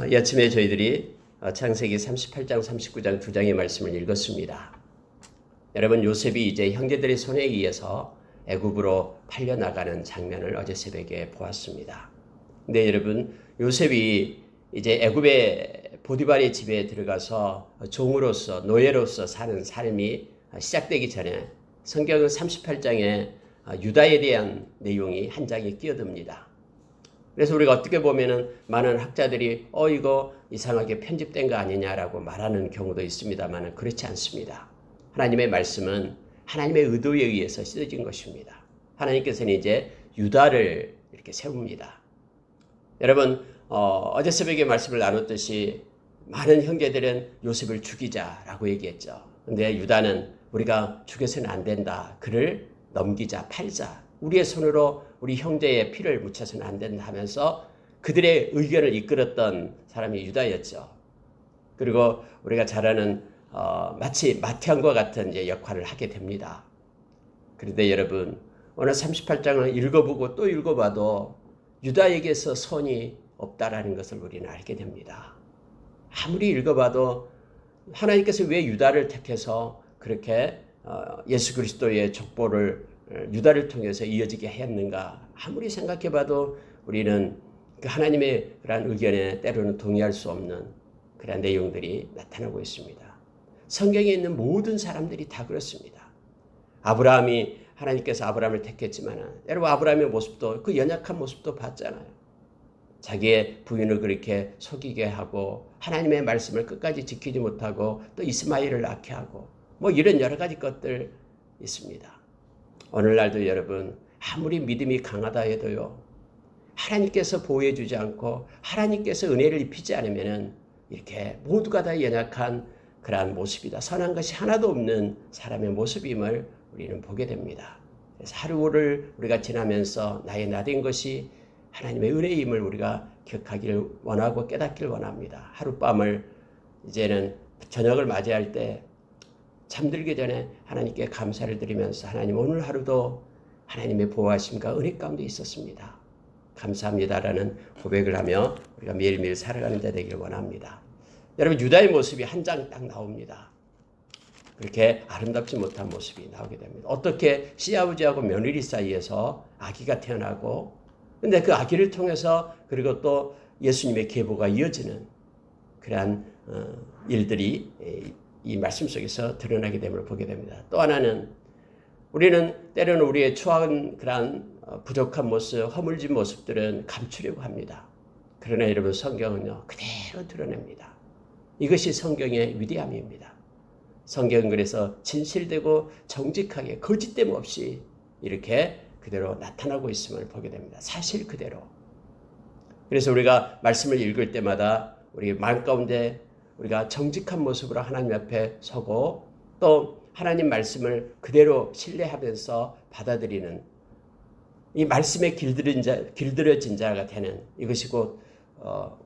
이 아침에 저희들이 창세기 38장, 39장 두 장의 말씀을 읽었습니다. 여러분, 요셉이 이제 형제들의 손에 의해서 애굽으로 팔려나가는 장면을 어제 새벽에 보았습니다. 근데 여러분, 요셉이 이제 애굽의 보디발의 집에 들어가서 종으로서, 노예로서 사는 삶이 시작되기 전에 성경은 38장에 유다에 대한 내용이 한 장에 끼어듭니다. 그래서 우리가 어떻게 보면은 많은 학자들이 이거 이상하게 편집된 거 아니냐라고 말하는 경우도 있습니다만 그렇지 않습니다. 하나님의 말씀은 하나님의 의도에 의해서 쓰여진 것입니다. 하나님께서는 이제 유다를 이렇게 세웁니다. 여러분, 어제 새벽에 말씀을 나눴듯이 많은 형제들은 요셉을 죽이자라고 얘기했죠. 근데 유다는 우리가 죽여서는 안 된다. 그를 넘기자, 팔자. 우리의 손으로 우리 형제의 피를 묻혀서는 안 된다 하면서 그들의 의견을 이끌었던 사람이 유다였죠. 그리고 우리가 잘 아는 마치 마태왕과 같은 이제 역할을 하게 됩니다. 그런데 여러분, 오늘 38장을 읽어보고 또 읽어봐도 유다에게서 선이 없다라는 것을 우리는 알게 됩니다. 아무리 읽어봐도 하나님께서 왜 유다를 택해서 그렇게 예수 그리스도의 족보를 유다를 통해서 이어지게 했는가 아무리 생각해봐도 우리는 그 하나님의 그러한 의견에 때로는 동의할 수 없는 그런 내용들이 나타나고 있습니다. 성경에 있는 모든 사람들이 다 그렇습니다. 아브라함이 하나님께서 아브라함을 택했지만 여러분 아브라함의 모습도 그 연약한 모습도 봤잖아요. 자기의 부인을 그렇게 속이게 하고 하나님의 말씀을 끝까지 지키지 못하고 또 이스마엘을 낳게 하고 뭐 이런 여러 가지 것들 있습니다. 오늘날도 여러분 아무리 믿음이 강하다 해도요 하나님께서 보호해 주지 않고 하나님께서 은혜를 입히지 않으면 이렇게 모두가 다 연약한 그러한 모습이다. 선한 것이 하나도 없는 사람의 모습임을 우리는 보게 됩니다. 그래서 하루를 우리가 지나면서 나의 나된 것이 하나님의 은혜임을 우리가 기억하기를 원하고 깨닫기를 원합니다. 하룻밤을 이제는 저녁을 맞이할 때 잠들기 전에 하나님께 감사를 드리면서 하나님 오늘 하루도 하나님의 보호하심과 은혜 가운데 있었습니다. 감사합니다라는 고백을 하며 우리가 매일매일 살아가는 자 되기를 원합니다. 여러분 유다의 모습이 한 장 딱 나옵니다. 그렇게 아름답지 못한 모습이 나오게 됩니다. 어떻게 시아버지하고 며느리 사이에서 아기가 태어나고 근데 그 아기를 통해서 그리고 또 예수님의 계보가 이어지는 그러한 일들이 이 말씀 속에서 드러나게 됨을 보게 됩니다. 또 하나는 우리는 때로는 우리의 추악한 그러한 부족한 모습, 허물진 모습들은 감추려고 합니다. 그러나 여러분 성경은요 그대로 드러냅니다. 이것이 성경의 위대함입니다. 성경은 그래서 진실되고 정직하게 거짓됨 없이 이렇게 그대로 나타나고 있음을 보게 됩니다. 사실 그대로. 그래서 우리가 말씀을 읽을 때마다 우리 마음 가운데 우리가 정직한 모습으로 하나님 앞에 서고 또 하나님 말씀을 그대로 신뢰하면서 받아들이는 이 말씀에 길들여진 자가 되는 이것이 곧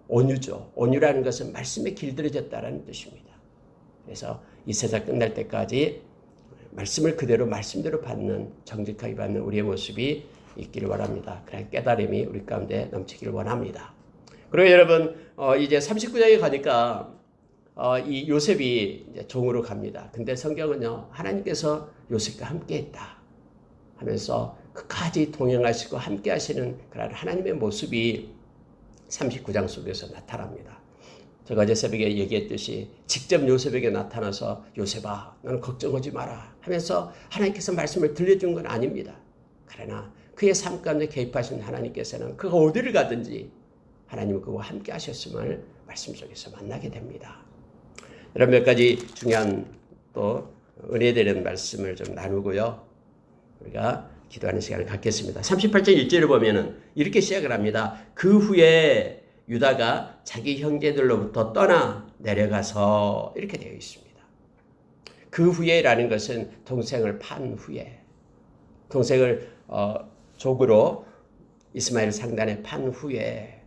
온유죠. 온유라는 것은 말씀에 길들여졌다는 뜻입니다. 그래서 이 세상 끝날 때까지 말씀을 그대로 말씀대로 받는 정직하게 받는 우리의 모습이 있기를 원합니다. 그런 깨달음이 우리 가운데 넘치기를 원합니다. 그리고 여러분 이제 39장에 가니까 이 요셉이 이제 종으로 갑니다. 근데 성경은요 하나님께서 요셉과 함께했다 하면서 끝까지 동행하시고 함께하시는 그런 하나님의 모습이 39장 속에서 나타납니다. 제가 어제 새벽에 얘기했듯이 직접 요셉에게 나타나서 요셉아 너는 걱정하지 마라 하면서 하나님께서 말씀을 들려준 건 아닙니다. 그러나 그의 삶 가운데 개입하신 하나님께서는 그가 어디를 가든지 하나님은 그와 함께 하셨음을 말씀 속에서 만나게 됩니다. 여러분 몇 가지 중요한 또 은혜되는 말씀을 좀 나누고요. 우리가 기도하는 시간을 갖겠습니다. 38장 1절을 보면은 이렇게 시작을 합니다. 그 후에 유다가 자기 형제들로부터 떠나 내려가서 이렇게 되어 있습니다. 그 후에라는 것은 동생을 판 후에 동생을 족으로 이스마엘 상단에 판 후에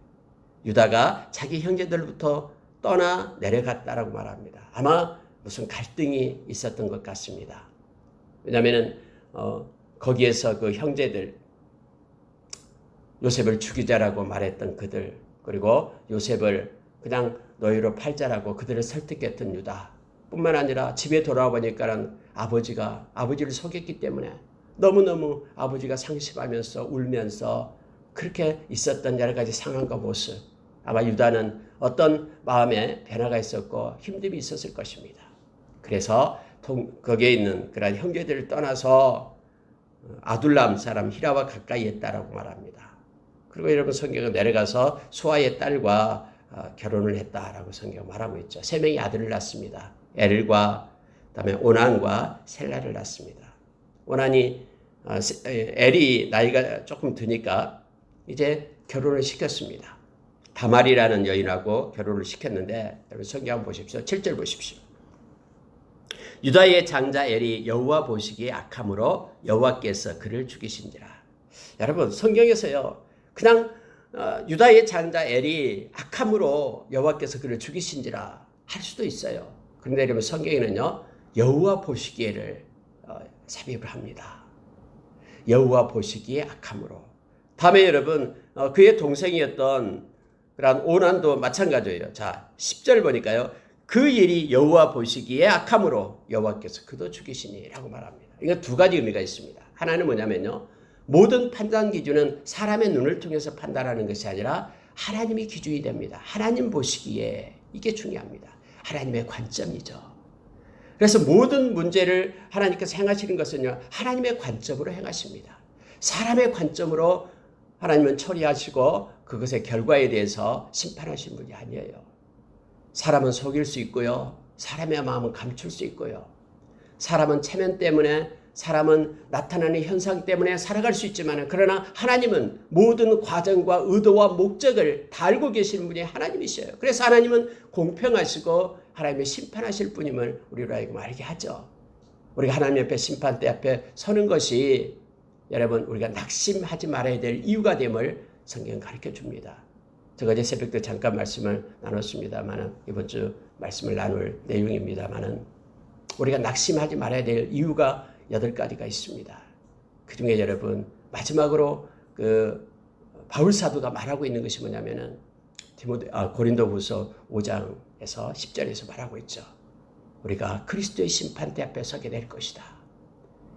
유다가 자기 형제들로부터 떠나 내려갔다라고 말합니다. 아마 무슨 갈등이 있었던 것 같습니다. 왜냐하면 거기에서 그 형제들 요셉을 죽이자라고 말했던 그들 그리고 요셉을 그냥 노예로 팔자라고 그들을 설득했던 유다. 뿐만 아니라 집에 돌아와 보니까는 아버지를 속였기 때문에 너무너무 아버지가 상심하면서 울면서 그렇게 있었던 여러 가지 상황과 모습. 아마 유다는 어떤 마음에 변화가 있었고 힘듦이 있었을 것입니다. 그래서 거기에 있는 그런 형제들을 떠나서 아둘람 사람 히라와 가까이 했다라고 말합니다. 그리고 여러분 성경에 내려가서 수아의 딸과 결혼을 했다라고 성경 말하고 있죠. 3명의 아들을 낳습니다. 엘과 그다음에 오난과 셀라를 낳습니다. 엘이 나이가 조금 드니까 이제 결혼을 시켰습니다. 다말이라는 여인하고 결혼을 시켰는데 여러분 성경 한번 보십시오. 7절 보십시오. 유다의 장자 엘이 여호와 보시기에 악함으로 여호와께서 그를 죽이신지라. 여러분 성경에서요. 그냥 유다의 장자 엘이 악함으로 여호와께서 그를 죽이신지라 할 수도 있어요. 그런데 여러분 성경에는요. 여호와 보시기에를 삽입을 합니다. 여호와 보시기에 악함으로. 다음에 여러분 그의 동생이었던 그런 오난도 마찬가지예요. 자 10절 보니까요. 그 일이 여호와 보시기에 악함으로 여호와께서 그도 죽이시니라고 말합니다. 이건 두 가지 의미가 있습니다. 하나는 뭐냐면요. 모든 판단 기준은 사람의 눈을 통해서 판단하는 것이 아니라 하나님이 기준이 됩니다. 하나님 보시기에 이게 중요합니다. 하나님의 관점이죠. 그래서 모든 문제를 하나님께서 행하시는 것은요. 하나님의 관점으로 행하십니다. 사람의 관점으로 하나님은 처리하시고 그것의 결과에 대해서 심판하시는 분이 아니에요. 사람은 속일 수 있고요. 사람의 마음은 감출 수 있고요. 사람은 체면 때문에 사람은 나타나는 현상 때문에 살아갈 수 있지만 그러나 하나님은 모든 과정과 의도와 목적을 다 알고 계시는 분이 하나님이셔요. 그래서 하나님은 공평하시고 하나님의 심판하실 분임을 우리로 알고 알게 하죠. 우리가 하나님 앞에 심판대 앞에 서는 것이 여러분 우리가 낙심하지 말아야 될 이유가 됨을 성경은 가르쳐 줍니다. 제가 어제 새벽 때 잠깐 말씀을 나눴습니다만 이번 주 말씀을 나눌 내용입니다만 우리가 낙심하지 말아야 될 이유가 8가지가 있습니다. 그 중에 여러분 마지막으로 바울 사도가 말하고 있는 것이 뭐냐면은 고린도후서 5장에서 10절에서 말하고 있죠. 우리가 그리스도의 심판대 앞에 서게 될 것이다.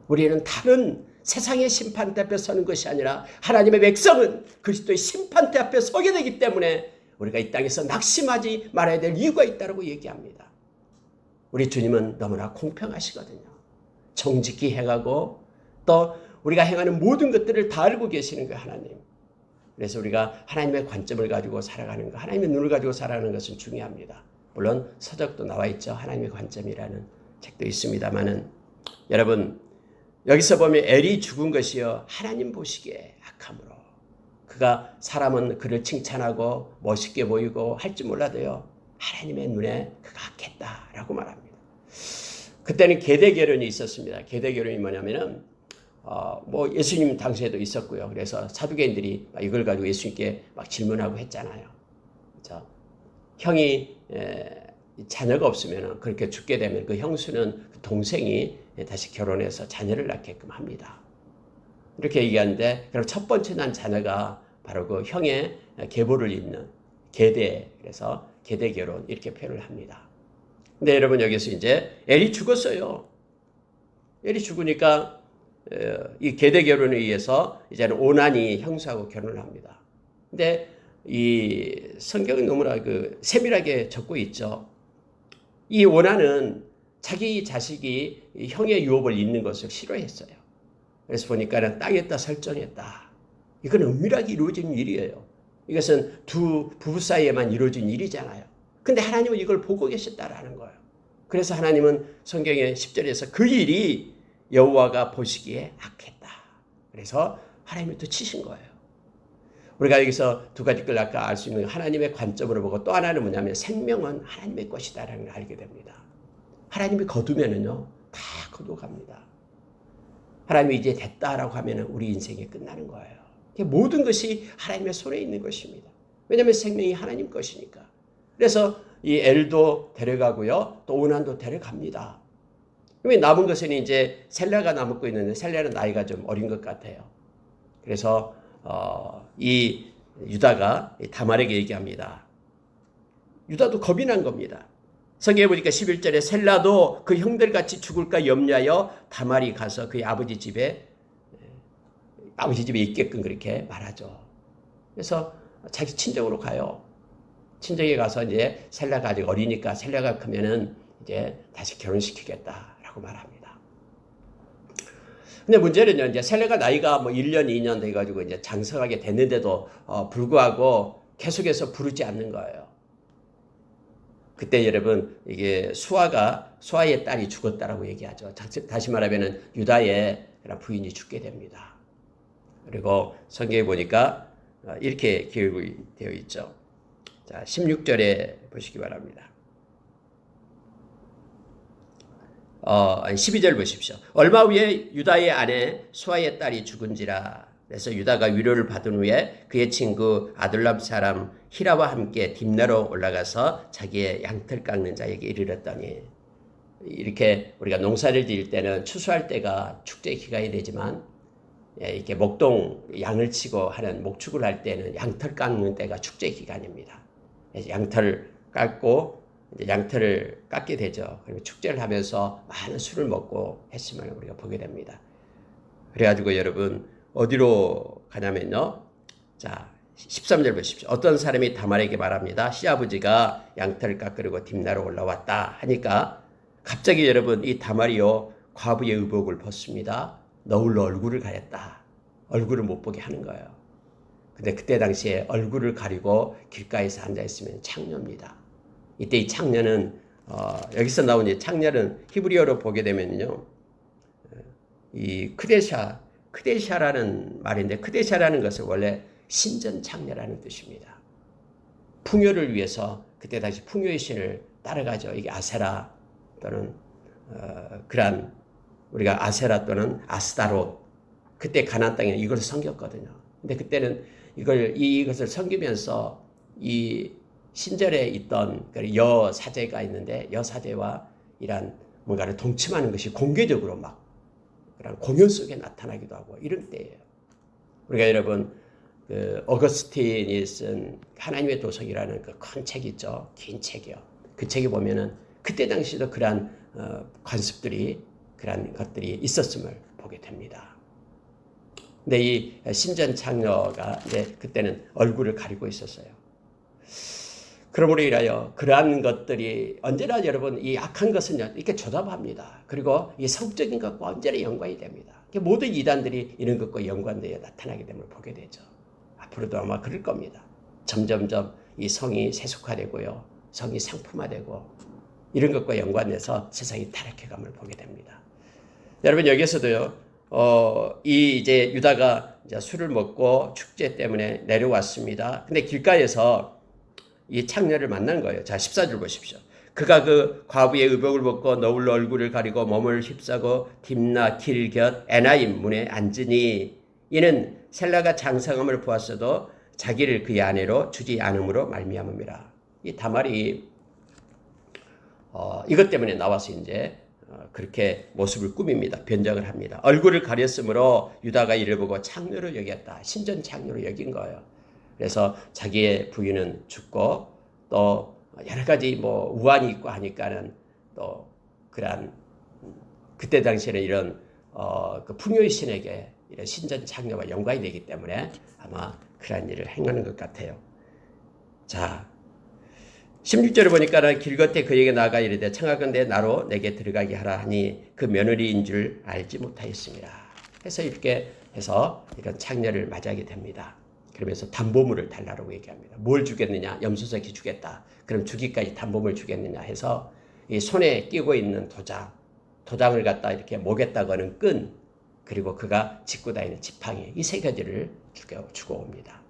우리는 다른 세상의 심판대 앞에 서는 것이 아니라 하나님의 백성은 그리스도의 심판대 앞에 서게 되기 때문에 우리가 이 땅에서 낙심하지 말아야 될 이유가 있다고 얘기합니다. 우리 주님은 너무나 공평하시거든요. 정직히 행하고 또 우리가 행하는 모든 것들을 다 알고 계시는 거예요. 하나님. 그래서 우리가 하나님의 관점을 가지고 살아가는 것, 하나님의 눈을 가지고 살아가는 것은 중요합니다. 물론 서적도 나와 있죠. 하나님의 관점이라는 책도 있습니다만은 여러분 여기서 보면 엘이 죽은 것이요 하나님 보시기에 악함으로. 그가 사람은 그를 칭찬하고 멋있게 보이고 할지 몰라도요 하나님의 눈에 그가 악했다라고 말합니다. 그때는 계대 결혼이 있었습니다. 계대 결혼이 뭐냐면은 예수님 당시에도 있었고요. 그래서 사두개인들이 이걸 가지고 예수님께 막 질문하고 했잖아요. 그렇죠? 형이 자녀가 없으면 그렇게 죽게 되면 그 형수는 그 동생이 다시 결혼해서 자녀를 낳게끔 합니다. 이렇게 얘기하는데 그럼 첫 번째 난 자녀가 바로 그 형의 계보를 잇는 계대, 그래서 계대 결혼 이렇게 표현을 합니다. 근데 여러분 여기서 이제 엘이 죽었어요. 엘이 죽으니까 이 계대 결혼에 의해서 이제는 오난이 형수하고 결혼을 합니다. 근데 이 성경은 너무나 세밀하게 적고 있죠. 이 오난은 자기 자식이 형의 유업을 잇는 것을 싫어했어요. 그래서 보니까는 땅에다 설정했다. 이건 은밀하게 이루어진 일이에요. 이것은 두 부부 사이에만 이루어진 일이잖아요. 근데 하나님은 이걸 보고 계셨다라는 거예요. 그래서 하나님은 성경의 10절에서 그 일이 여호와가 보시기에 악했다. 그래서 하나님이 또 치신 거예요. 우리가 여기서 두 가지 걸 아까 알 수 있는 하나님의 관점으로 보고 또 하나는 뭐냐면 생명은 하나님의 것이다라는 걸 알게 됩니다. 하나님이 거두면은요 다 거두갑니다. 하나님이 이제 됐다라고 하면은 우리 인생이 끝나는 거예요. 모든 것이 하나님의 손에 있는 것입니다. 왜냐하면 생명이 하나님 것이니까. 그래서 이 엘도 데려가고요, 또 오난도 데려갑니다. 그러면 남은 것은 이제 셀라가 남고 있는데 셀라는 나이가 좀 어린 것 같아요. 그래서 이 유다가 다말에게 얘기합니다. 유다도 겁이 난 겁니다. 성경에 보니까 11절에 셀라도 그 형들같이 죽을까 염려하여 다말이 가서 그의 아버지 집에 있게끔 그렇게 말하죠. 그래서 자기 친정으로 가요. 친정에 가서 이제 셀라가 아직 어리니까 셀라가 크면은 이제 다시 결혼시키겠다라고 말합니다. 근데 문제는요, 이제 셀라가 나이가 뭐 1년, 2년 돼가지고 이제 장성하게 됐는데도 불구하고 계속해서 부르지 않는 거예요. 그때 여러분, 이게 수아의 딸이 죽었다라고 얘기하죠. 다시 말하면은 유다의 부인이 죽게 됩니다. 그리고 성경에 보니까 이렇게 기록이 되어 있죠. 자, 16절에 보시기 바랍니다. 12절 보십시오. 얼마 후에 유다의 아내 수아의 딸이 죽은지라. 그래서 유다가 위로를 받은 후에 그의 친구 아둘람 사람 히라와 함께 딥나로 올라가서 자기의 양털 깎는 자에게 이르렀더니, 이렇게 우리가 농사를 지을 때는 추수할 때가 축제 기간이 되지만 이렇게 목동 양을 치고 하는 목축을 할 때는 양털 깎는 때가 축제 기간입니다. 양털을 깎고 이제 양털을 깎게 되죠. 그리고 축제를 하면서 많은 술을 먹고 했음을 우리가 보게 됩니다. 그래가지고 여러분 어디로 가냐면요. 자, 13절 보십시오. 어떤 사람이 다말에게 말합니다. 시아버지가 양털을 깎으려고 딥나로 올라왔다 하니까 갑자기 여러분 이 다말이요 과부의 의복을 벗습니다. 너울로 얼굴을 가렸다. 얼굴을 못 보게 하는 거예요. 근데 그때 당시에 얼굴을 가리고 길가에서 앉아있으면 창녀입니다. 이때 이 창녀는 여기서 나온 이 창녀는 히브리어로 보게 되면요, 이 크데샤라는 말인데, 크데샤라는 것은 원래 신전 창녀라는 뜻입니다. 풍요를 위해서 그때 당시 풍요의 신을 따라가죠. 이게 아세라 또는 그런 우리가 아세라 또는 아스타롯, 그때 가나안 땅에 이걸 섬겼거든요. 근데 그때는 이것을 섬기면서 이 신전에 있던 여사제가 있는데 여사제와 이런 뭔가를 동침하는 것이 공개적으로 막 그런 공연 속에 나타나기도 하고 이런 때예요. 우리가 여러분 어거스틴이 쓴 하나님의 도성이라는 그 큰 책 있죠. 긴 책이요. 그 책에 보면은 그때 당시도 그러한 관습들이 그런 것들이 있었음을 보게 됩니다. 근데 이 신전 창녀가 이제 그때는 얼굴을 가리고 있었어요. 그러므로 인하여 그러한 것들이 언제나 여러분 이 악한 것은 이렇게 조잡합니다. 그리고 이 성적인 것과 언제나 연관이 됩니다. 모든 이단들이 이런 것과 연관되어 나타나게 됨을 보게 되죠. 앞으로도 아마 그럴 겁니다. 점점점 이 성이 세속화되고요, 성이 상품화되고 이런 것과 연관돼서 세상이 타락해감을 보게 됩니다. 여러분 여기서도요, 이제 유다가 이제 술을 먹고 축제 때문에 내려왔습니다. 근데 길가에서 이 창녀를 만난 거예요. 자, 14절 보십시오. 그가 그 과부의 의복을 벗고 너울로 얼굴을 가리고 몸을 휩싸고 딥나 길곁 에나임 문에 앉으니 이는 셀라가 장성함을 보았어도 자기를 그의 아내로 주지 않음으로 말미암음이라. 이 다말이 이것 때문에 나와서 이제 그렇게 모습을 꾸밉니다. 변장을 합니다. 얼굴을 가렸으므로 유다가 이를 보고 창녀로 여겼다. 신전 창녀로 여긴 거예요. 그래서 자기의 부인은 죽고 또 여러 가지 뭐 우환이 있고 하니까는 또 그런 그때 당시에는 이런 그 풍요의 신에게 이런 신전 창녀와 연관이 되기 때문에 아마 그런 일을 행하는 것 같아요. 자, 16절을 보니까는 길 곁에 그에게 나아가 이르되 청하건대 나로 내게 들어가게 하라 하니 그 며느리인 줄 알지 못하였습니다. 해서 이렇게 해서 이런 창녀를 맞이하게 됩니다. 그러면서 담보물을 달라고 얘기합니다. 뭘 주겠느냐? 염소새끼 주겠다. 그럼 주기까지 담보물 주겠느냐 해서 이 손에 끼고 있는 도장을 갖다 이렇게 목에다 거는 끈, 그리고 그가 짚고 다니는 지팡이, 이 세 가지를 주고 옵니다.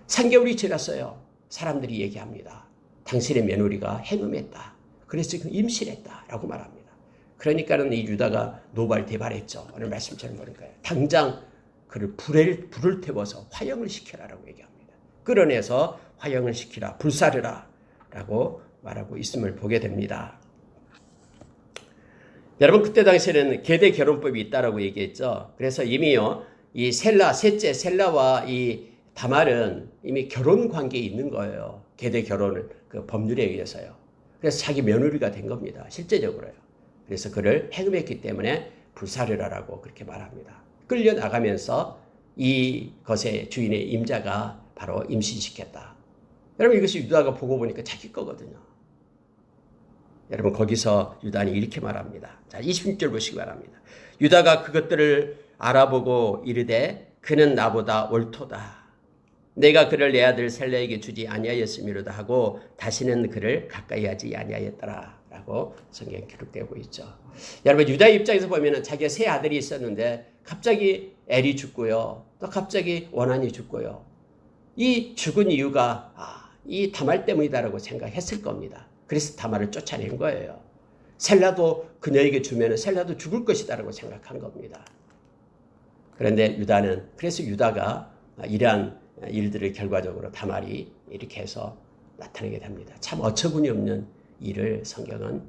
3개월이 지났어요. 사람들이 얘기합니다. 당신의 며느리가 행음했다. 그래서 지금 임신했다라고 말합니다. 그러니까는 이 유다가 노발대발했죠. 오늘 말씀처럼 보는 거예요. 당장 그를 불을 태워서 화형을 시켜라라고 얘기합니다. 끌어내서 화형을 시키라, 불사르라 라고 말하고 있음을 보게 됩니다. 여러분 그때 당시에는 계대 결혼법이 있다라고 얘기했죠. 그래서 이미요 이 셋째 셀라와 이 다말은 이미 결혼 관계에 있는 거예요. 계대 결혼을 그 법률에 의해서요. 그래서 자기 며느리가 된 겁니다. 실제적으로요. 그래서 그를 해금했기 때문에 불사르라라고 그렇게 말합니다. 끌려나가면서 이것의 주인의 임자가 바로 임신시켰다. 여러분 이것이 유다가 보고 보니까 자기 거거든요. 여러분 거기서 유다는 이렇게 말합니다. 자, 26절 보시기 바랍니다. 유다가 그것들을 알아보고 이르되 그는 나보다 옳도다. 내가 그를 내 아들 셀레에게 주지 아니하였음이로다 하고 다시는 그를 가까이 하지 아니하였더라 라고 성경에 기록되고 있죠. 여러분 유다의 입장에서 보면 자기가 세 아들이 있었는데 갑자기 엘이 죽고요. 또 갑자기 원한이 죽고요. 이 죽은 이유가 이 다말 때문이다라고 생각했을 겁니다. 그래서 다말을 쫓아낸 거예요. 셀라도 그녀에게 주면 셀라도 죽을 것이다라고 생각한 겁니다. 그런데 그래서 유다가 이러한 일들을 결과적으로 다말이 이렇게 해서 나타나게 됩니다. 참 어처구니 없는 일을 성경은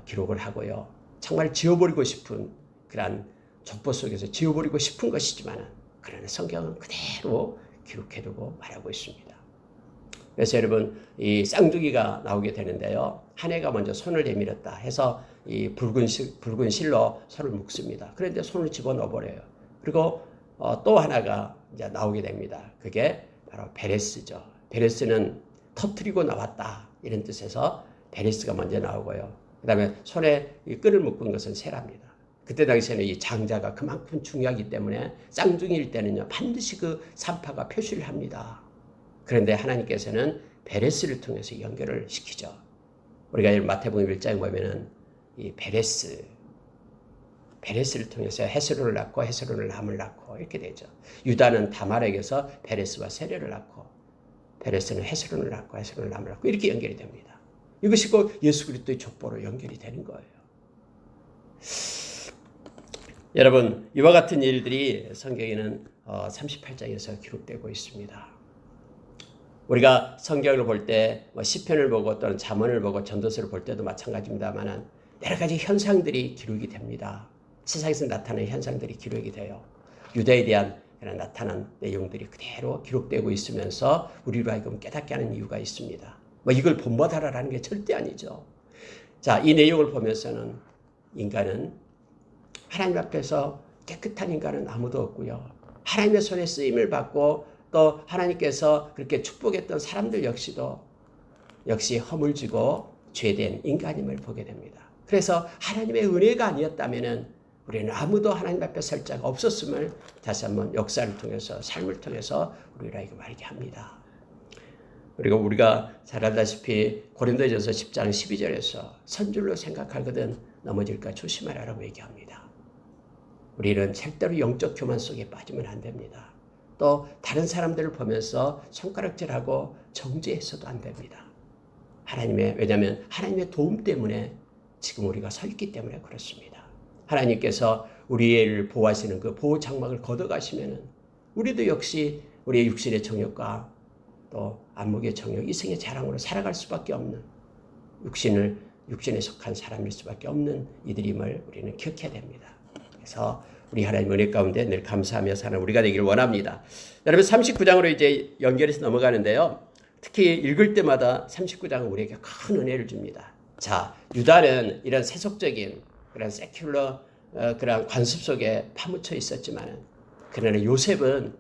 기록을 하고요. 정말 지워버리고 싶은 그런 족보 속에서 지워버리고 싶은 것이지만 그러나 성경은 그대로 기록해두고 말하고 있습니다. 그래서 여러분 이 쌍둥이가 나오게 되는데요. 한 애가 먼저 손을 내밀었다 해서 이 붉은 실로 손을 묶습니다. 그런데 손을 집어넣어버려요. 그리고 또 하나가 이제 나오게 됩니다. 그게 바로 베레스죠. 베레스는 터뜨리고 나왔다 이런 뜻에서 베레스가 먼저 나오고요. 그 다음에 손에 이 끈을 묶은 것은 세라입니다. 그때 당시에는 이 장자가 그만큼 중요하기 때문에 쌍둥이일 때는요 반드시 그 산파가 표시를 합니다. 그런데 하나님께서는 베레스를 통해서 연결을 시키죠. 우리가 마태복음 1장에 보면은 이 베레스를 통해서 헤스론을 낳고 헤스론을 람을 낳고 이렇게 되죠. 유다는 다말에게서 베레스와 세례를 낳고 베레스는 헤스론을 낳고 헤스론을 람을 낳고 이렇게 연결이 됩니다. 이것이 곧 예수 그리스도의 족보로 연결이 되는 거예요. 여러분 이와 같은 일들이 성경에는 38장에서 기록되고 있습니다. 우리가 성경을 볼 때 시편을 보고 또는 잠언을 보고 전도서를 볼 때도 마찬가지입니다만 여러 가지 현상들이 기록이 됩니다. 세상에서 나타나는 현상들이 기록이 돼요. 유다에 대한 나타난 내용들이 그대로 기록되고 있으면서 우리로 하여금 깨닫게 하는 이유가 있습니다. 이걸 본받아라라는 게 절대 아니죠. 자, 이 내용을 보면서는 인간은 하나님 앞에서 깨끗한 인간은 아무도 없고요. 하나님의 손에 쓰임을 받고 또 하나님께서 그렇게 축복했던 사람들 역시 허물지고 죄된 인간임을 보게 됩니다. 그래서 하나님의 은혜가 아니었다면 우리는 아무도 하나님 앞에 설 자가 없었음을 다시 한번 역사를 통해서 삶을 통해서 우리에게 말하게 합니다. 그리고 우리가 잘 알다시피 고린도전서 10장 12절에서 선줄로 생각하거든 넘어질까 조심하라고 얘기합니다. 우리는 절대로 영적 교만 속에 빠지면 안 됩니다. 또 다른 사람들을 보면서 손가락질하고 정죄해서도 안 됩니다. 왜냐하면 하나님의 도움 때문에 지금 우리가 서 있기 때문에 그렇습니다. 하나님께서 우리를 보호하시는 그 보호 장막을 걷어가시면 우리도 역시 우리의 육신의 정욕과 또 안목의 정욕, 이생의 자랑으로 살아갈 수밖에 없는 육신에 속한 사람일 수밖에 없는 이들임을 우리는 기억해야 됩니다. 그래서 우리 하나님 은혜 가운데 늘 감사하며 사는 우리가 되기를 원합니다. 여러분 39장으로 이제 연결해서 넘어가는데요. 특히 읽을 때마다 39장은 우리에게 큰 은혜를 줍니다. 자, 유다는 이런 세속적인 그런 세큘러 그런 관습 속에 파묻혀 있었지만 그러나 요셉은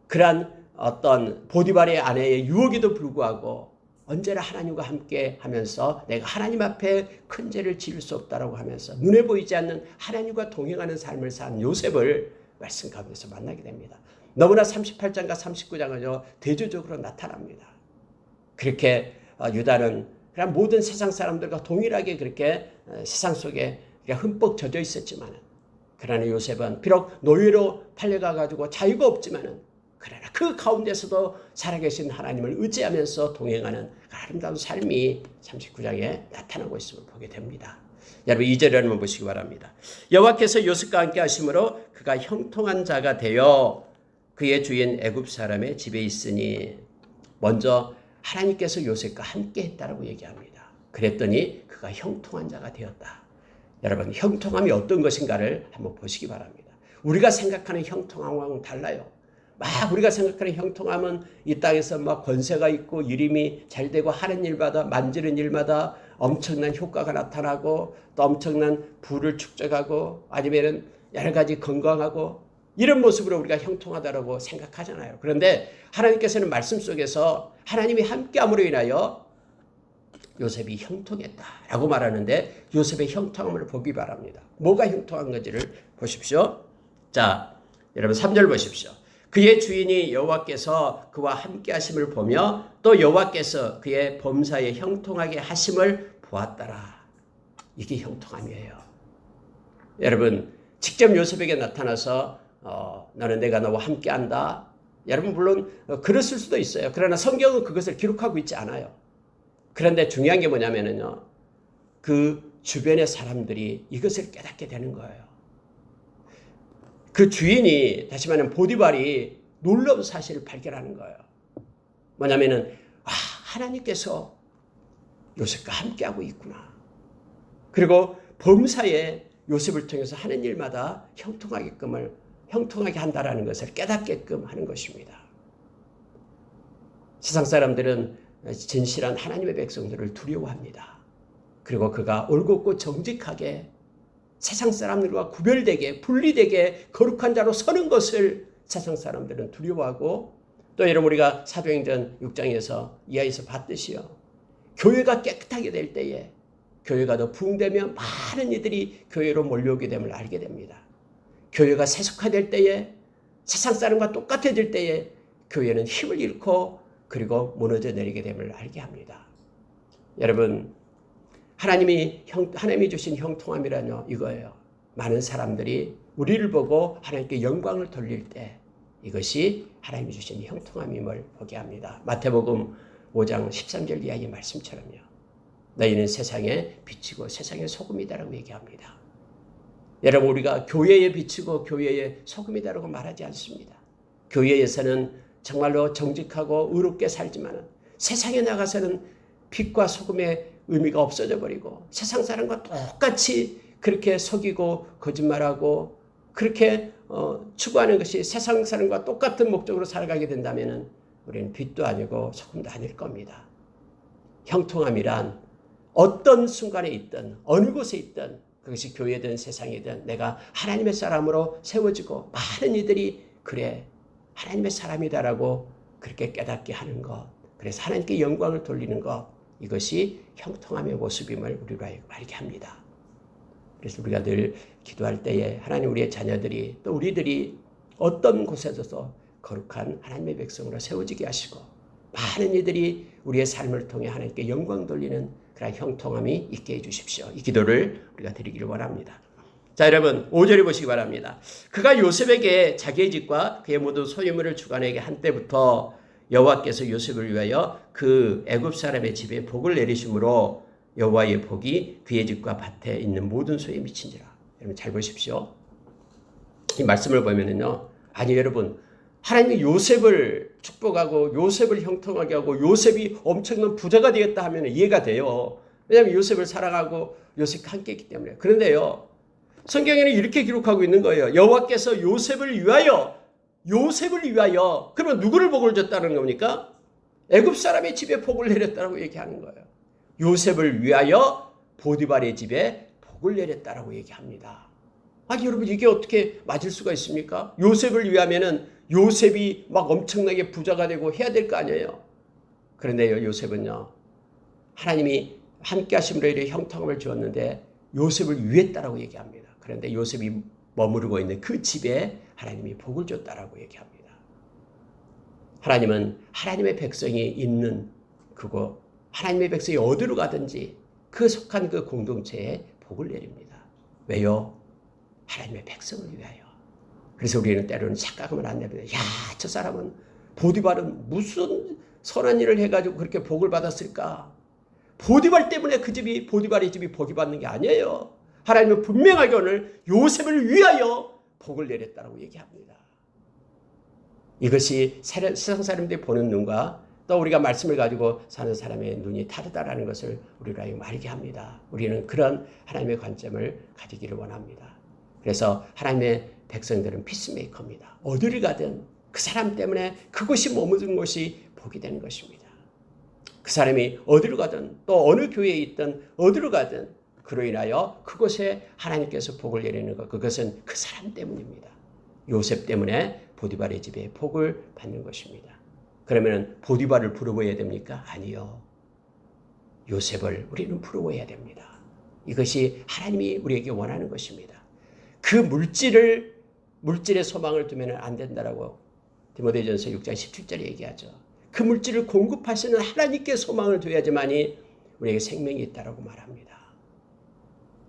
그런 어떤 보디발의 아내의 유혹에도 불구하고 언제나 하나님과 함께 하면서 내가 하나님 앞에 큰 죄를 지을 수 없다라고 하면서 눈에 보이지 않는 하나님과 동행하는 삶을 산 요셉을 말씀 가운데서 만나게 됩니다. 너무나 38장과 39장은요 대조적으로 나타납니다. 그렇게 유다는 그냥 모든 세상 사람들과 동일하게 그렇게 세상 속에 흠뻑 젖어 있었지만 그러나 요셉은 비록 노예로 팔려가가지고 자유가 없지만은 그러나 그 가운데서도 살아계신 하나님을 의지하면서 동행하는 아름다운 삶이 39장에 나타나고 있음을 보게 됩니다. 여러분 2절을 한번 보시기 바랍니다. 여호와께서 요셉과 함께 하심으로 그가 형통한 자가 되어 그의 주인 애굽 사람의 집에 있으니 먼저 하나님께서 요셉과 함께 했다라고 얘기합니다. 그랬더니 그가 형통한 자가 되었다. 여러분 형통함이 어떤 것인가를 한번 보시기 바랍니다. 우리가 생각하는 형통함과는 달라요. 막 우리가 생각하는 형통함은 이 땅에서 막 권세가 있고 이름이 잘 되고 하는 일마다 만지는 일마다 엄청난 효과가 나타나고 또 엄청난 부를 축적하고 아니면은 여러 가지 건강하고 이런 모습으로 우리가 형통하다라고 생각하잖아요. 그런데 하나님께서는 말씀 속에서 하나님이 함께함으로 인하여 요셉이 형통했다라고 말하는데 요셉의 형통함을 보기 바랍니다. 뭐가 형통한 건지를 보십시오. 자, 여러분 3절 보십시오. 그의 주인이 여호와께서 그와 함께 하심을 보며 또 여호와께서 그의 범사에 형통하게 하심을 보았더라. 이게 형통함이에요. 여러분 직접 요셉에게 나타나서 너는 내가 너와 함께 한다. 여러분 물론 그랬을 수도 있어요. 그러나 성경은 그것을 기록하고 있지 않아요. 그런데 중요한 게 뭐냐면요. 그 주변의 사람들이 이것을 깨닫게 되는 거예요. 그 주인이 다시 말하면 보디발이 놀라운 사실을 발견하는 거예요. 뭐냐면은 하나님께서 요셉과 함께하고 있구나. 그리고 범사에 요셉을 통해서 하는 일마다 형통하게 한다라는 것을 깨닫게끔 하는 것입니다. 세상 사람들은 진실한 하나님의 백성들을 두려워합니다. 그리고 그가 올곧고 정직하게 세상 사람들과 구별되게 분리되게 거룩한 자로 서는 것을 세상 사람들은 두려워하고 또 여러분 우리가 사도행전 6장에서 이하에서 봤듯이요. 교회가 깨끗하게 될 때에 교회가 더 부흥되면 많은 이들이 교회로 몰려오게 됨을 알게 됩니다. 교회가 세속화될 때에 세상 사람과 똑같아질 때에 교회는 힘을 잃고 그리고 무너져 내리게 됨을 알게 합니다. 여러분 하나님이 주신 형통함이라뇨 이거예요. 많은 사람들이 우리를 보고 하나님께 영광을 돌릴 때 이것이 하나님이 주신 형통함임을 보게 합니다. 마태복음 5장 13절 이하의 말씀처럼요. 너희는 세상의 빛이고 세상의 소금이다라고 얘기합니다. 여러분 우리가 교회의 빛이고 교회의 소금이다라고 말하지 않습니다. 교회에서는 정말로 정직하고 의롭게 살지만 세상에 나가서는 빛과 소금의 의미가 없어져 버리고 세상 사람과 똑같이 그렇게 속이고 거짓말하고 그렇게 추구하는 것이 세상 사람과 똑같은 목적으로 살아가게 된다면 우리는 빛도 아니고 소금도 아닐 겁니다. 형통함이란 어떤 순간에 있든 어느 곳에 있든 그것이 교회든 세상이든 내가 하나님의 사람으로 세워지고 많은 이들이 그래 하나님의 사람이다라고 그렇게 깨닫게 하는 것, 그래서 하나님께 영광을 돌리는 것, 이것이 형통함의 모습임을 우리로 알게 합니다. 그래서 우리가 늘 기도할 때에 하나님 우리의 자녀들이 또 우리들이 어떤 곳에서도 거룩한 하나님의 백성으로 세워지게 하시고 많은 이들이 우리의 삶을 통해 하나님께 영광 돌리는 그런 형통함이 있게 해주십시오. 이 기도를 우리가 드리기를 원합니다. 자 여러분 5절에 보시기 바랍니다. 그가 요셉에게 자기의 집과 그의 모든 소유물을 주관하게 한 때부터 여호와께서 요셉을 위하여 그 애굽 사람의 집에 복을 내리심으로 여호와의 복이 그의 집과 밭에 있는 모든 소에 미친지라. 여러분 잘 보십시오. 이 말씀을 보면은요. 아니 여러분 하나님이 요셉을 축복하고 요셉을 형통하게 하고 요셉이 엄청난 부자가 되겠다 하면 이해가 돼요. 왜냐하면 요셉을 사랑하고 요셉과 함께 했기 때문에. 그런데요. 성경에는 이렇게 기록하고 있는 거예요. 여호와께서 요셉을 위하여 그러면 누구를 복을 줬다는 겁니까? 애굽 사람의 집에 복을 내렸다라고 얘기하는 거예요. 요셉을 위하여 보디발의 집에 복을 내렸다라고 얘기합니다. 아니 여러분 이게 어떻게 맞을 수가 있습니까? 요셉을 위하면은 요셉이 막 엄청나게 부자가 되고 해야 될 거 아니에요. 그런데요 요셉은요 하나님이 함께 하심으로 이렇게 형통함을 주었는데 요셉을 위했다라고 얘기합니다. 그런데 요셉이 머무르고 있는 그 집에 하나님이 복을 줬다라고 얘기합니다. 하나님은 하나님의 백성이 있는 그곳, 하나님의 백성이 어디로 가든지 그 속한 그 공동체에 복을 내립니다. 왜요? 하나님의 백성을 위하여. 그래서 우리는 때로는 착각하면 안 됩니다. 야, 저 사람은 보디발은 무슨 선한 일을 해가지고 그렇게 복을 받았을까? 보디발 때문에 보디발의 집이 복이 받는 게 아니에요. 하나님은 분명하게 오늘 요셉을 위하여 복을 내렸다고 얘기합니다. 이것이 세상 사람들이 보는 눈과 또 우리가 말씀을 가지고 사는 사람의 눈이 다르다라는 것을 우리로 하여금 알게 합니다. 우리는 그런 하나님의 관점을 가지기를 원합니다. 그래서 하나님의 백성들은 피스메이커입니다. 어디를 가든 그 사람 때문에 그곳이 머무른 곳이 복이 되는 것입니다. 그 사람이 어디로 가든 또 어느 교회에 있든 어디로 가든 그로 인하여 그곳에 하나님께서 복을 내리는 것, 그것은 그 사람 때문입니다. 요셉 때문에 보디발의 집에 복을 받는 것입니다. 그러면 보디발을 부러워해야 됩니까? 아니요. 요셉을 우리는 부러워해야 됩니다. 이것이 하나님이 우리에게 원하는 것입니다. 그 물질의 소망을 두면 안 된다라고 디모데전서 6장 17절에 얘기하죠. 그 물질을 공급하시는 하나님께 소망을 둬야지만이 우리에게 생명이 있다라고 말합니다.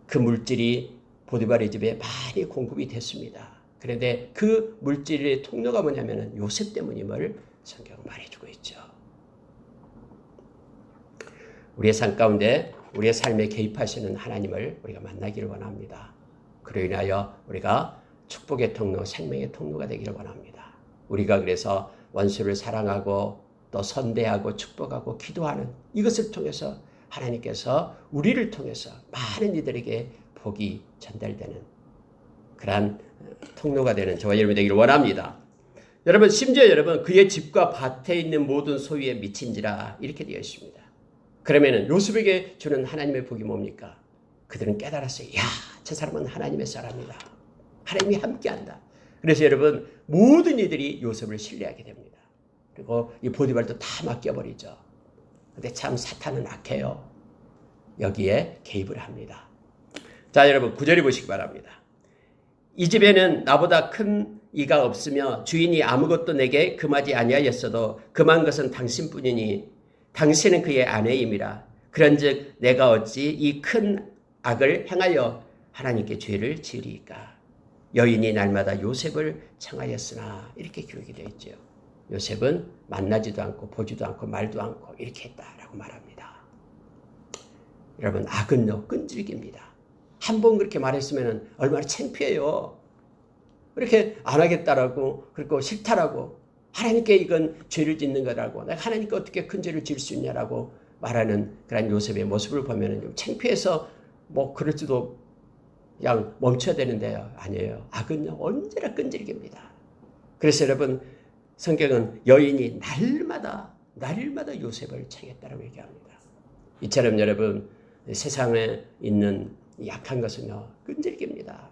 그 물질이 보디발의 집에 많이 공급이 됐습니다. 그런데 그 물질의 통로가 뭐냐면 요셉 때문임을 성경은 말해주고 있죠. 우리의 삶 가운데 우리의 삶에 개입하시는 하나님을 우리가 만나기를 원합니다. 그로 인하여 우리가 축복의 통로, 생명의 통로가 되기를 원합니다. 우리가 그래서 원수를 사랑하고 또 선대하고 축복하고 기도하는 이것을 통해서 하나님께서 우리를 통해서 많은 이들에게 복이 전달되는 그러한 통로가 되는 저와 여러분이 되기를 원합니다. 여러분, 심지어 여러분 그의 집과 밭에 있는 모든 소유에 미친지라 이렇게 되어 있습니다. 그러면은 요셉에게 주는 하나님의 복이 뭡니까? 그들은 깨달았어요. 야, 저 사람은 하나님의 사람이다. 하나님이 함께한다. 그래서 여러분 모든 이들이 요셉을 신뢰하게 됩니다. 그리고 이 보디발도 다 맡겨버리죠. 근데 참 사탄은 악해요. 여기에 개입을 합니다. 자, 여러분 9절에 보시기 바랍니다. 이 집에는 나보다 큰 이가 없으며 주인이 아무것도 내게 금하지 아니하였어도 금한 것은 당신뿐이니 당신은 그의 아내임이라. 그런즉 내가 어찌 이 큰 악을 행하여 하나님께 죄를 지으리이까. 여인이 날마다 요셉을 청하였으나 이렇게 기록이 되어 있죠. 요셉은 만나지도 않고 보지도 않고 말도 않고 이렇게 했다라고 말합니다. 여러분 악은요 끈질깁니다. 한 번 그렇게 말했으면 얼마나 창피해요. 그렇게 안 하겠다라고 그리고 싫다라고 하나님께 이건 죄를 짓는 거라고 내가 하나님께 어떻게 큰 죄를 지을 수 있냐라고 말하는 그런 요셉의 모습을 보면 좀 창피해서 뭐 그럴지도 그냥 멈춰야 되는데요. 아니에요. 악은요 언제나 끈질깁니다. 그래서 여러분 성경은 여인이 날마다 요셉을 청했다라고 얘기합니다. 이처럼 여러분 세상에 있는 약한 것은요 끈질깁니다.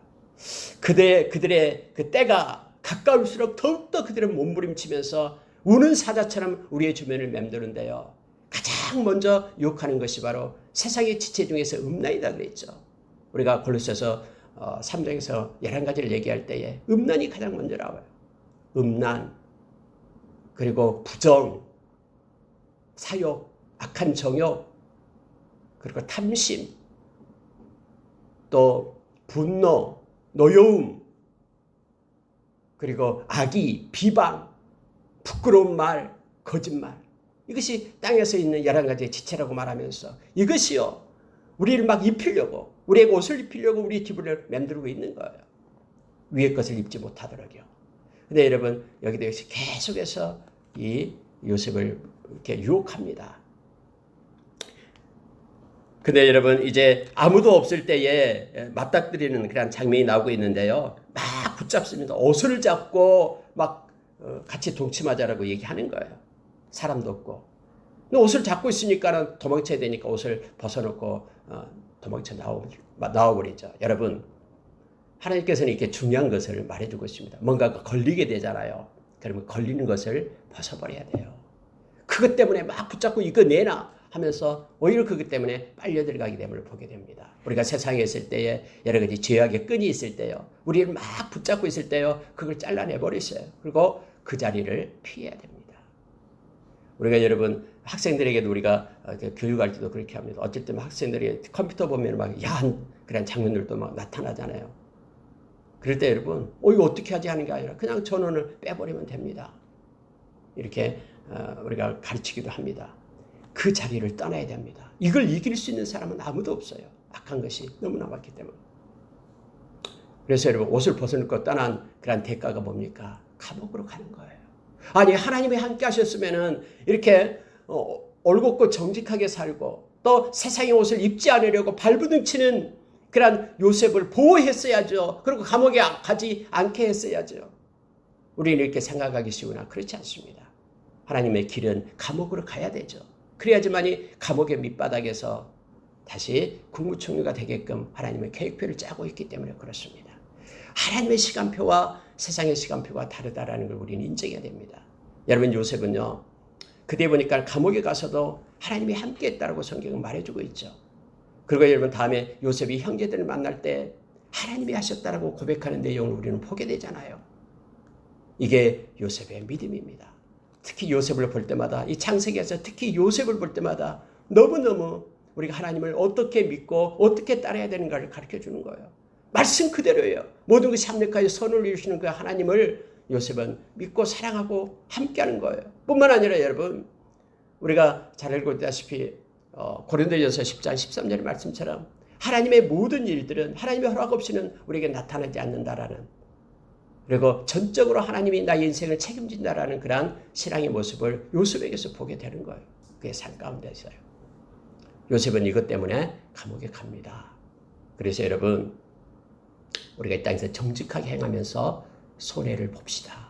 그들의 그 때가 가까울수록 더욱더 그들은 몸부림치면서 우는 사자처럼 우리의 주변을 맴도는데요. 가장 먼저 유혹하는 것이 바로 세상의 지체 중에서 음란이다 그랬죠. 우리가 골로새서 3장에서 11가지를 얘기할 때에 음란이 가장 먼저 나와요. 음란, 그리고 부정, 사욕, 악한 정욕, 그리고 탐심, 또 분노, 노여움, 그리고 악의, 비방, 부끄러운 말, 거짓말. 이것이 땅에서 있는 11가지의 지체라고 말하면서 이것이요. 우리를 막 입히려고, 우리의 옷을 입히려고 우리 기분을 만들고 있는 거예요. 위의 것을 입지 못하도록요. 근데 여러분, 여기도 역시 계속해서 이 요셉을 이렇게 유혹합니다. 근데 여러분, 이제 아무도 없을 때에 맞닥뜨리는 그런 장면이 나오고 있는데요. 막 붙잡습니다. 옷을 잡고 막 같이 동침하자라고 얘기하는 거예요. 사람도 없고. 근데 옷을 잡고 있으니까는 도망쳐야 되니까 옷을 벗어놓고 도망쳐 나와버리죠. 여러분, 하나님께서는 이렇게 중요한 것을 말해주고 있습니다. 뭔가가 걸리게 되잖아요. 그러면 걸리는 것을 벗어버려야 돼요. 그것 때문에 막 붙잡고 이거 내놔 하면서 오히려 그것 때문에 빨려 들어가게 됨을 보게 됩니다. 우리가 세상에 있을 때에 여러 가지 죄악의 끈이 있을 때요. 우리를 막 붙잡고 있을 때요. 그걸 잘라내버리세요. 그리고 그 자리를 피해야 됩니다. 우리가 여러분 학생들에게도 우리가 교육할 때도 그렇게 합니다. 어쩔 때 학생들이 컴퓨터 보면 막 야한 그런 장면들도 막 나타나잖아요. 그럴 때 여러분 이거 어떻게 하지 하는 게 아니라 그냥 전원을 빼버리면 됩니다. 이렇게 우리가 가르치기도 합니다. 그 자리를 떠나야 됩니다. 이걸 이길 수 있는 사람은 아무도 없어요. 악한 것이 너무나 많기 때문에. 그래서 여러분 옷을 벗어놓고 떠난 그런 대가가 뭡니까? 감옥으로 가는 거예요. 아니 하나님이 함께 하셨으면은 이렇게 올곧고 정직하게 살고 또 세상의 옷을 입지 않으려고 발부둥치는 그런 요셉을 보호했어야죠. 그리고 감옥에 가지 않게 했어야죠. 우리는 이렇게 생각하기 쉬우나 그렇지 않습니다. 하나님의 길은 감옥으로 가야 되죠. 그래야지만이 감옥의 밑바닥에서 다시 국무총리가 되게끔 하나님의 계획표를 짜고 있기 때문에 그렇습니다. 하나님의 시간표와 세상의 시간표가 다르다라는 걸 우리는 인정해야 됩니다. 여러분, 요셉은요, 그때 보니까 감옥에 가서도 하나님이 함께 했다라고 성경은 말해주고 있죠. 그리고 여러분, 다음에 요셉이 형제들을 만날 때 하나님이 하셨다라고 고백하는 내용을 우리는 보게 되잖아요. 이게 요셉의 믿음입니다. 특히 요셉을 볼 때마다, 이 창세기에서 특히 요셉을 볼 때마다 너무너무 우리가 하나님을 어떻게 믿고 어떻게 따라야 되는가를 가르쳐 주는 거예요. 말씀 그대로예요. 모든 것이 합력하여 선을 이루시는 그 하나님을 요셉은 믿고 사랑하고 함께하는 거예요. 뿐만 아니라 여러분, 우리가 잘 알고 있다시피 고린도전서 10장 13절의 말씀처럼 하나님의 모든 일들은 하나님의 허락 없이는 우리에게 나타나지 않는다라는, 그리고 전적으로 하나님이 나의 인생을 책임진다라는 그러한 신앙의 모습을 요셉에게서 보게 되는 거예요. 그의 삶 가운데서요. 요셉은 이것 때문에 감옥에 갑니다. 그래서 여러분, 우리가 이 땅에서 정직하게 행하면서 손해를 봅시다.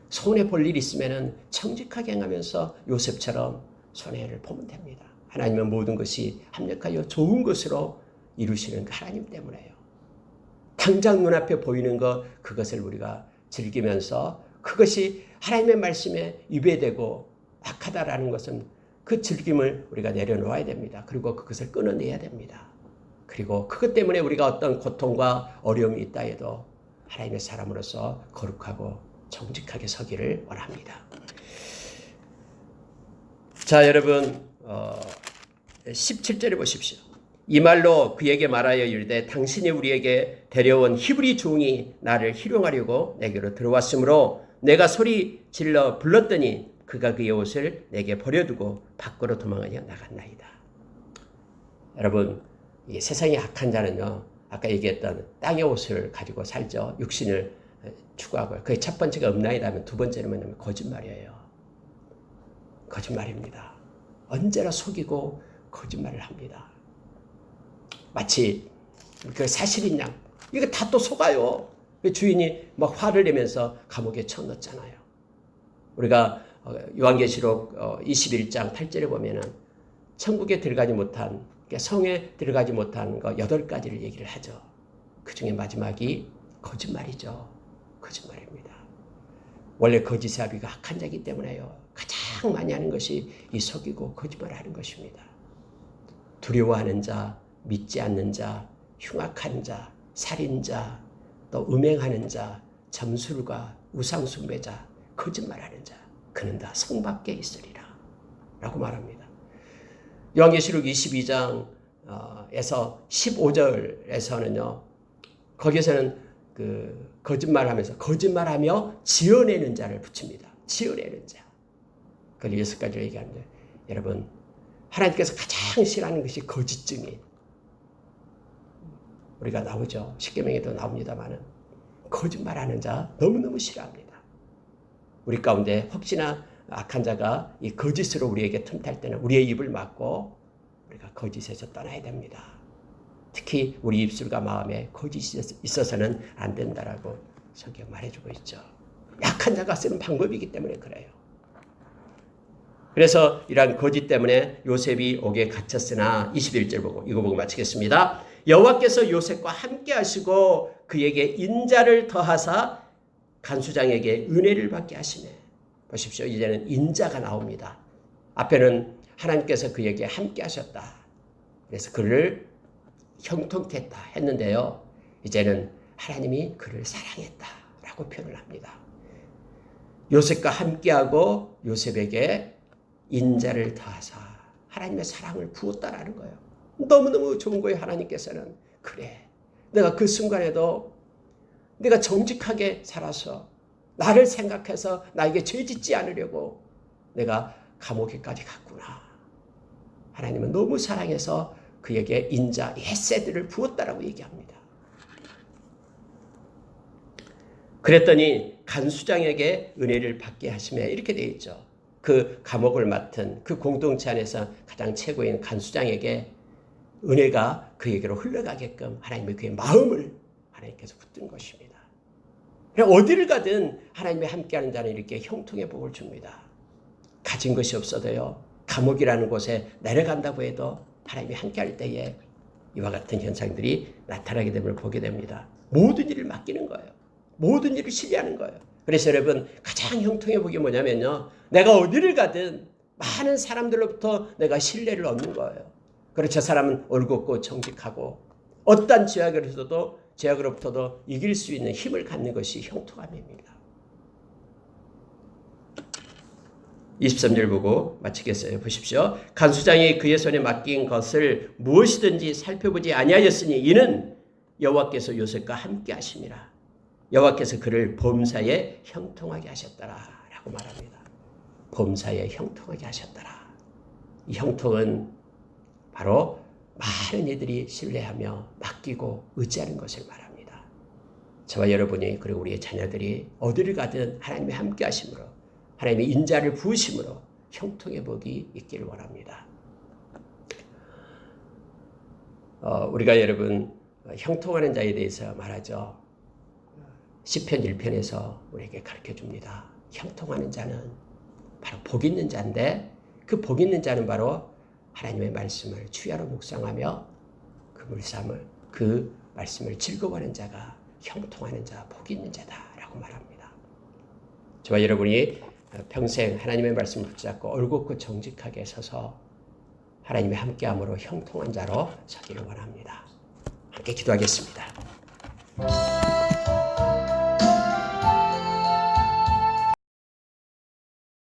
손해 볼 일 있으면 정직하게 행하면서 요셉처럼 손해를 보면 됩니다. 하나님은 모든 것이 합력하여 좋은 것으로 이루시는 하나님 때문에요. 당장 눈앞에 보이는 것, 그것을 우리가 즐기면서 그것이 하나님의 말씀에 위배되고 악하다라는 것은 그 즐김을 우리가 내려놓아야 됩니다. 그리고 그것을 끊어내야 됩니다. 그리고 그것 때문에 우리가 어떤 고통과 어려움이 있다 해도 하나님의 사람으로서 거룩하고 정직하게 서기를 원합니다. 자, 여러분 17절에 보십시오. 이 말로 그에게 말하여 이르되 당신이 우리에게 데려온 히브리 종이 나를 희롱하려고 내게로 들어왔으므로 내가 소리 질러 불렀더니 그가 그의 옷을 내게 버려두고 밖으로 도망하여 나갔나이다. 여러분, 이 세상의 악한 자는요, 아까 얘기했던 땅의 옷을 가지고 살죠. 육신을 추구하고요. 그의 첫 번째가 음란이라면 두 번째는 뭐냐면 거짓말이에요. 거짓말입니다. 언제나 속이고 거짓말을 합니다. 마치 그 사실인 양, 이거 다 또 속아요. 주인이 막 화를 내면서 감옥에 쳐넣었잖아요. 우리가 요한계시록 21장 8절에 보면은 천국에 들어가지 못한, 성에 들어가지 못한 거 8가지를 얘기를 하죠. 그 중에 마지막이 거짓말이죠. 거짓말입니다. 원래 거짓의 아비가 악한 자이기 때문에요. 가장 많이 하는 것이 이 속이고 거짓말을 하는 것입니다. 두려워하는 자, 믿지 않는 자, 흉악한 자, 살인자, 또 음행하는 자, 점술가, 우상숭배자, 거짓말하는 자, 그는 다 성 밖에 있으리라 라고 말합니다. 요한계시록 22장에서 15절에서는요, 거기에서는 그 거짓말하며 지어내는 자를 붙입니다. 지어내는 자. 그걸 6가지로 얘기하는데, 여러분, 하나님께서 가장 싫어하는 것이 거짓 증인. 우리가 나오죠. 십계명에도 나옵니다만은 거짓말하는 자 너무너무 싫어합니다. 우리 가운데 혹시나 악한 자가 이 거짓으로 우리에게 틈탈 때는 우리의 입을 막고 우리가 거짓에서 떠나야 됩니다. 특히 우리 입술과 마음에 거짓이 있어서는 안 된다라고 성경 말해주고 있죠. 약한 자가 쓰는 방법이기 때문에 그래요. 그래서 이러한 거짓 때문에 요셉이 옥에 갇혔으나 21절 보고 이거 보고 마치겠습니다. 여호와께서 요셉과 함께 하시고 그에게 인자를 더하사 간수장에게 은혜를 받게 하시네. 보십시오. 이제는 인자가 나옵니다. 앞에는 하나님께서 그에게 함께 하셨다. 그래서 그를 형통했다 했는데요. 이제는 하나님이 그를 사랑했다라고 표현을 합니다. 요셉과 함께하고 요셉에게 인자를 더하사 하나님의 사랑을 부었다라는 거예요. 너무너무 좋은 거예요. 하나님께서는. 그래, 내가 그 순간에도 내가 정직하게 살아서 나를 생각해서 나에게 죄 짓지 않으려고 내가 감옥에까지 갔구나. 하나님은 너무 사랑해서 그에게 인자, 헤세드를 부었다라고 얘기합니다. 그랬더니 간수장에게 은혜를 받게 하시며 이렇게 되어 있죠. 그 감옥을 맡은 그 공동체 안에서 가장 최고인 간수장에게 은혜가 그에게로 흘러가게끔 하나님의 그의 마음을 하나님께서 붙든 것입니다. 어디를 가든 하나님이 함께하는 자는 이렇게 형통의 복을 줍니다. 가진 것이 없어도요, 감옥이라는 곳에 내려간다고 해도 하나님이 함께할 때에 이와 같은 현상들이 나타나게 됨을 보게 됩니다. 모든 일을 맡기는 거예요. 모든 일을 신뢰하는 거예요. 그래서 여러분, 가장 형통의 복이 뭐냐면요, 내가 어디를 가든 많은 사람들로부터 내가 신뢰를 얻는 거예요. 그리고 저 사람은 올곧고 정직하고 어떤 죄악으로부터도 이길 수 있는 힘을 갖는 것이 형통함입니다. 23절 보고 마치겠어요. 보십시오. 간수장이 그의 손에 맡긴 것을 무엇이든지 살펴보지 아니하였으니 이는 여호와께서 요셉과 함께 하심이라. 여호와께서 그를 범사에 형통하게 하셨더라 라고 말합니다. 범사에 형통하게 하셨더라. 이 형통은 바로 많은 이들이 신뢰하며 맡기고 의지하는 것을 말합니다. 저와 여러분이 그리고 우리의 자녀들이 어디를 가든 하나님의 함께 하심으로, 하나님의 인자를 부으심으로 형통의 복이 있기를 원합니다. 우리가 여러분 형통하는 자에 대해서 말하죠. 시편 1편에서 우리에게 가르쳐줍니다. 형통하는 자는 바로 복 있는 자인데, 그 복 있는 자는 바로 하나님의 말씀을 주야로 묵상하며 그 말씀을 즐거워하는 자가 형통하는 자, 복 있는 자다라고 말합니다. 저와 여러분이 평생 하나님의 말씀을 붙잡고 올곧고 정직하게 서서 하나님의 함께함으로 형통한 자로 서기를 원합니다. 함께 기도하겠습니다.